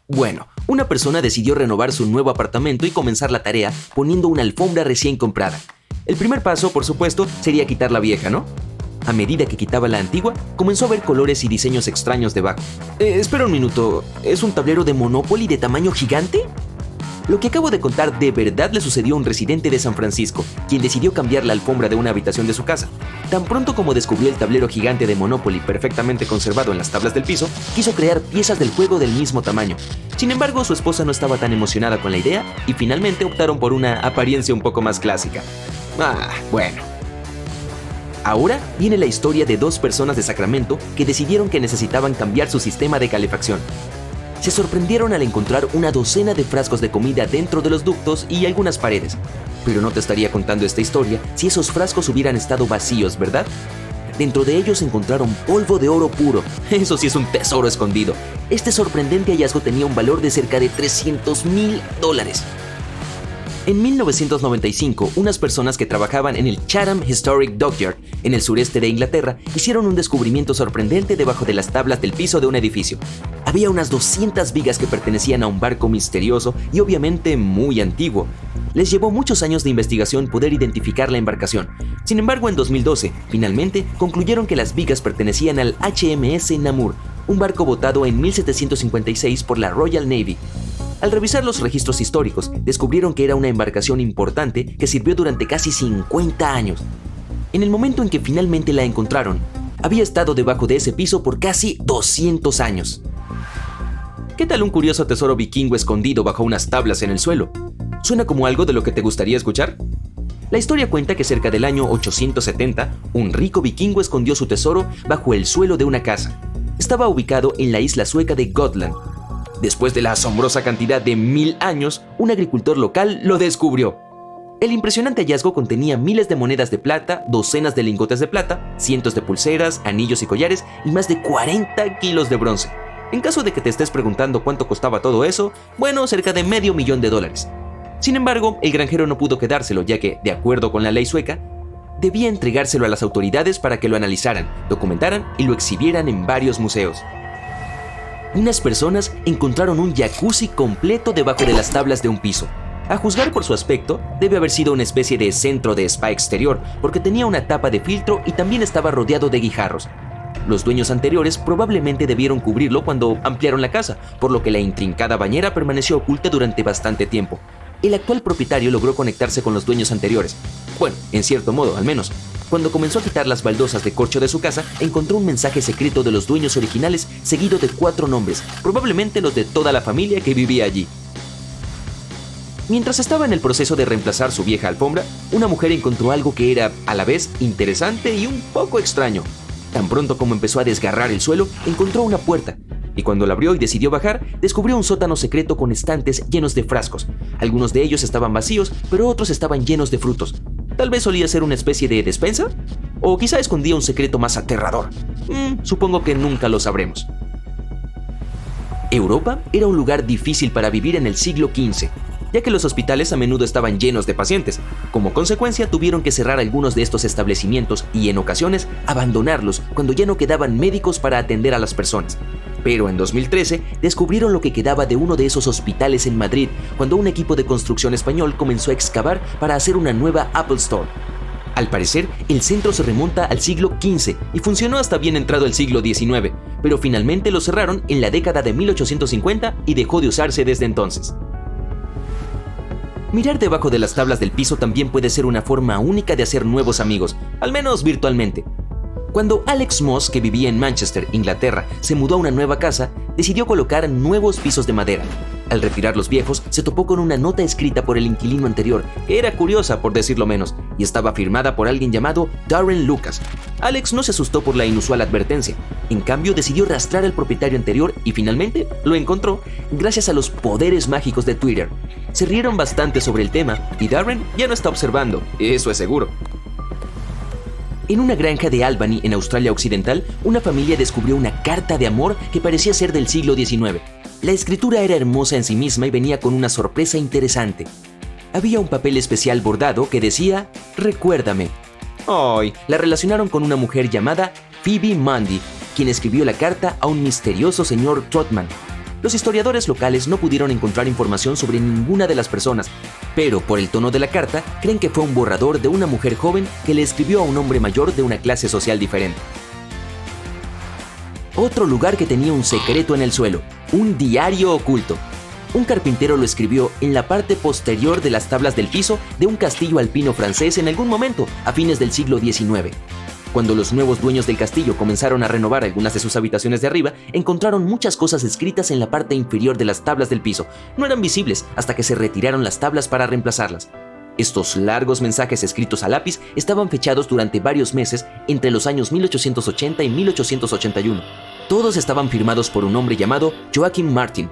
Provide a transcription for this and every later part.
Bueno, una persona decidió renovar su nuevo apartamento y comenzar la tarea poniendo una alfombra recién comprada. El primer paso, por supuesto, sería quitar la vieja, ¿no? A medida que quitaba la antigua, comenzó a ver colores y diseños extraños debajo. Espera un minuto, ¿es un tablero de Monopoly de tamaño gigante? Lo que acabo de contar de verdad le sucedió a un residente de San Francisco, quien decidió cambiar la alfombra de una habitación de su casa. Tan pronto como descubrió el tablero gigante de Monopoly perfectamente conservado en las tablas del piso, quiso crear piezas del juego del mismo tamaño. Sin embargo, su esposa no estaba tan emocionada con la idea y finalmente optaron por una apariencia un poco más clásica. Bueno. Ahora viene la historia de dos personas de Sacramento que decidieron que necesitaban cambiar su sistema de calefacción. Se sorprendieron al encontrar una docena de frascos de comida dentro de los ductos y algunas paredes. Pero no te estaría contando esta historia si esos frascos hubieran estado vacíos, ¿verdad? Dentro de ellos encontraron polvo de oro puro. Eso sí es un tesoro escondido. Este sorprendente hallazgo tenía un valor de cerca de $300,000. En 1995, unas personas que trabajaban en el Chatham Historic Dockyard, en el sureste de Inglaterra, hicieron un descubrimiento sorprendente debajo de las tablas del piso de un edificio. Había unas 200 vigas que pertenecían a un barco misterioso y obviamente muy antiguo. Les llevó muchos años de investigación poder identificar la embarcación. Sin embargo, en 2012, finalmente concluyeron que las vigas pertenecían al HMS Namur, un barco botado en 1756 por la Royal Navy. Al revisar los registros históricos, descubrieron que era una embarcación importante que sirvió durante casi 50 años. En el momento en que finalmente la encontraron, había estado debajo de ese piso por casi 200 años. ¿Qué tal un curioso tesoro vikingo escondido bajo unas tablas en el suelo? ¿Suena como algo de lo que te gustaría escuchar? La historia cuenta que cerca del año 870, un rico vikingo escondió su tesoro bajo el suelo de una casa. Estaba ubicado en la isla sueca de Gotland. Después de la asombrosa cantidad de 1000 años, un agricultor local lo descubrió. El impresionante hallazgo contenía miles de monedas de plata, docenas de lingotes de plata, cientos de pulseras, anillos y collares y más de 40 kilos de bronce. En caso de que te estés preguntando cuánto costaba todo eso, bueno, cerca de $500,000. Sin embargo, el granjero no pudo quedárselo, ya que, de acuerdo con la ley sueca, debía entregárselo a las autoridades para que lo analizaran, documentaran y lo exhibieran en varios museos. Unas personas encontraron un jacuzzi completo debajo de las tablas de un piso. A juzgar por su aspecto, debe haber sido una especie de centro de spa exterior, porque tenía una tapa de filtro y también estaba rodeado de guijarros. Los dueños anteriores probablemente debieron cubrirlo cuando ampliaron la casa, por lo que la intrincada bañera permaneció oculta durante bastante tiempo. El actual propietario logró conectarse con los dueños anteriores. Bueno, en cierto modo, al menos. Cuando comenzó a quitar las baldosas de corcho de su casa, encontró un mensaje secreto de los dueños originales seguido de 4 nombres, probablemente los de toda la familia que vivía allí. Mientras estaba en el proceso de reemplazar su vieja alfombra, una mujer encontró algo que era, a la vez, interesante y un poco extraño. Tan pronto como empezó a desgarrar el suelo, encontró una puerta, y cuando la abrió y decidió bajar, descubrió un sótano secreto con estantes llenos de frascos. Algunos de ellos estaban vacíos, pero otros estaban llenos de frutos. Tal vez solía ser una especie de despensa, o quizá escondía un secreto más aterrador. Supongo que nunca lo sabremos. Europa era un lugar difícil para vivir en el siglo XV, ya que los hospitales a menudo estaban llenos de pacientes. Como consecuencia, tuvieron que cerrar algunos de estos establecimientos y, en ocasiones, abandonarlos cuando ya no quedaban médicos para atender a las personas. Pero en 2013 descubrieron lo que quedaba de uno de esos hospitales en Madrid, cuando un equipo de construcción español comenzó a excavar para hacer una nueva Apple Store. Al parecer, el centro se remonta al siglo XV y funcionó hasta bien entrado el siglo XIX, pero finalmente lo cerraron en la década de 1850 y dejó de usarse desde entonces. Mirar debajo de las tablas del piso también puede ser una forma única de hacer nuevos amigos, al menos virtualmente. Cuando Alex Moss, que vivía en Manchester, Inglaterra, se mudó a una nueva casa, decidió colocar nuevos pisos de madera. Al retirar los viejos, se topó con una nota escrita por el inquilino anterior, que era curiosa por decirlo menos, y estaba firmada por alguien llamado Darren Lucas. Alex no se asustó por la inusual advertencia. En cambio, decidió rastrear al propietario anterior y finalmente lo encontró gracias a los poderes mágicos de Twitter. Se rieron bastante sobre el tema y Darren ya no está observando, eso es seguro. En una granja de Albany, en Australia Occidental, una familia descubrió una carta de amor que parecía ser del siglo XIX. La escritura era hermosa en sí misma y venía con una sorpresa interesante. Había un papel especial bordado que decía «Recuérdame». La relacionaron con una mujer llamada Phoebe Mundy, quien escribió la carta a un misterioso señor Trotman. Los historiadores locales no pudieron encontrar información sobre ninguna de las personas, pero por el tono de la carta creen que fue un borrador de una mujer joven que le escribió a un hombre mayor de una clase social diferente. Otro lugar que tenía un secreto en el suelo, un diario oculto. Un carpintero lo escribió en la parte posterior de las tablas del piso de un castillo alpino francés en algún momento, a fines del siglo XIX. Cuando los nuevos dueños del castillo comenzaron a renovar algunas de sus habitaciones de arriba, encontraron muchas cosas escritas en la parte inferior de las tablas del piso. No eran visibles hasta que se retiraron las tablas para reemplazarlas. Estos largos mensajes escritos a lápiz estaban fechados durante varios meses entre los años 1880 y 1881. Todos estaban firmados por un hombre llamado Joachim Martin.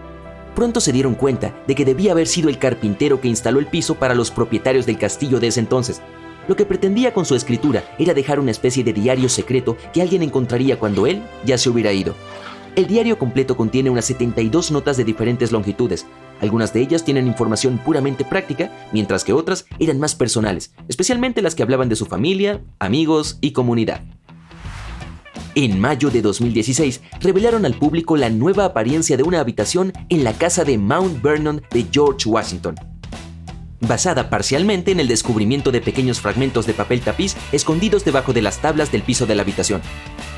Pronto se dieron cuenta de que debía haber sido el carpintero que instaló el piso para los propietarios del castillo de ese entonces. Lo que pretendía con su escritura era dejar una especie de diario secreto que alguien encontraría cuando él ya se hubiera ido. El diario completo contiene unas 72 notas de diferentes longitudes. Algunas de ellas tienen información puramente práctica, mientras que otras eran más personales, especialmente las que hablaban de su familia, amigos y comunidad. En mayo de 2016, revelaron al público la nueva apariencia de una habitación en la casa de Mount Vernon de George Washington, basada parcialmente en el descubrimiento de pequeños fragmentos de papel tapiz escondidos debajo de las tablas del piso de la habitación.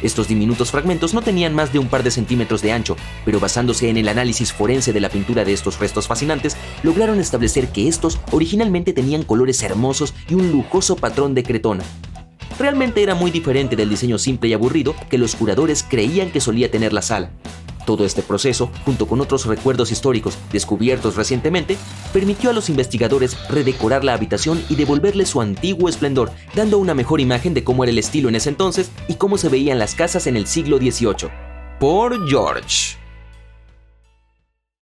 Estos diminutos fragmentos no tenían más de un par de centímetros de ancho, pero basándose en el análisis forense de la pintura de estos restos fascinantes, lograron establecer que estos originalmente tenían colores hermosos y un lujoso patrón de cretona. Realmente era muy diferente del diseño simple y aburrido que los curadores creían que solía tener la sala. Todo este proceso, junto con otros recuerdos históricos descubiertos recientemente, permitió a los investigadores redecorar la habitación y devolverle su antiguo esplendor, dando una mejor imagen de cómo era el estilo en ese entonces y cómo se veían las casas en el siglo XVIII. Por George.